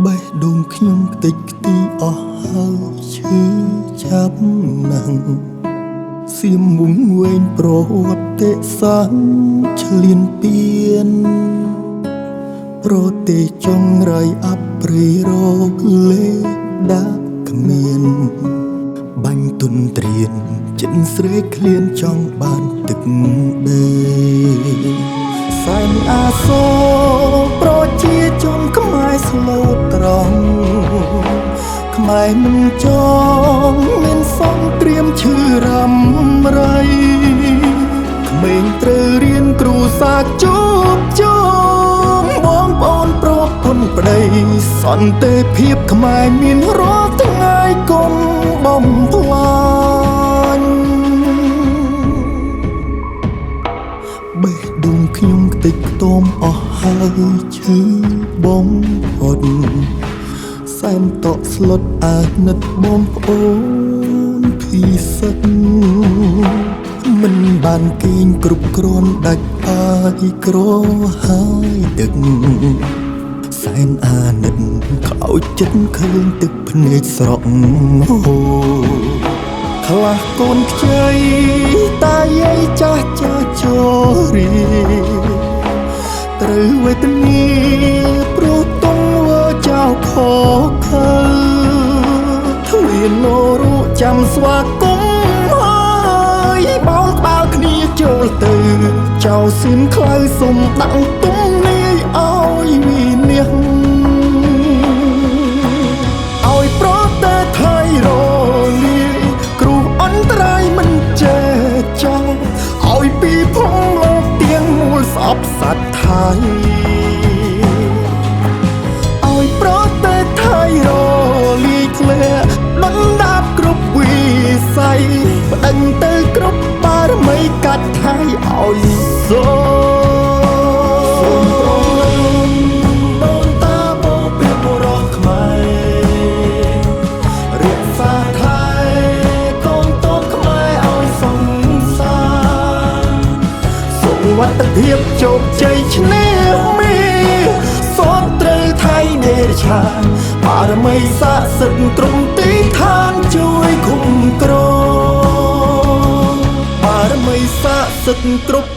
បេះដូងខ្ញុំខ្ទេចខ្ទីអស់ហើយឈឺចាប់ណាស់សៀមមុំវែងប្រវត្តិសាស្ត្រឆ្លៀនពៀនប្រទេសចង្រៃអព្រីរកលេដាក់គ្មានបាញ់ទុនត្រៀនចិនស្រេកឃ្លានចង់បានទឹកដេសែនអាសូរប្រជាជនខ្មែរស្លូតត្រង់ខ្មែរមិនចង់មានសង្គ្រាមឈឺរ៉ាំរៃក្មេងត្រូវរៀនគ្រូសាស្ត្រជួបជុំបងប្អូនប្រពន្ធប្តីសន្តិភាពខ្មែរមានរាល់ថ្ងៃកុំបំផ្លាញបេះដូងខ្ញុំខ្ទេចខ្ទាំអស់ហើយឈឺបំផុតសែនតក់ស្លុតអាណិតបងប្អូនពិសិដ្ឋមិនបានគេងគ្រប់គ្រាន់ដាច់អាយក្រហើយទឹកសែនអាណិតខ្លោចចិត្តឃើញទឹកភ្នែកស្រក់ហូរខ្លះកូនខ្ចីតាយាយចាស់ចាស់ជរីត្រូវវេទនាព្រោះតងវើចៅខកខើទ្វានរូចាំស្វាគមន៍ហើយបោលក្បាលគ្នាចូលទៅចៅសៀនខ្លៅសុំដាក់ទុំនាយឲ្យវិនិច្ឆ័យឲ្យប្រទេថៃរលាយគ្រូអន្តរាយមិនចេះចង់ឲ្យពីភពលោកទៀងមូលស្អប់សត្វថៃឲ្យប្រទេថៃរលាយធ្លាក់ដុនដាបគ្រប់វិស័យប្តឹងទៅគ្រប់បារមីកាត់ថៃឲ្យសូវត្តភាពជោគជ័យឈ្នះមេសូនត្រូវថៃនេរឆានបារមីស័ក្តិសិទ្ធិក្រុមទីឋានជួយគុំគ្រងបារមីស័ក្តិសិទ្ធិគ្រប់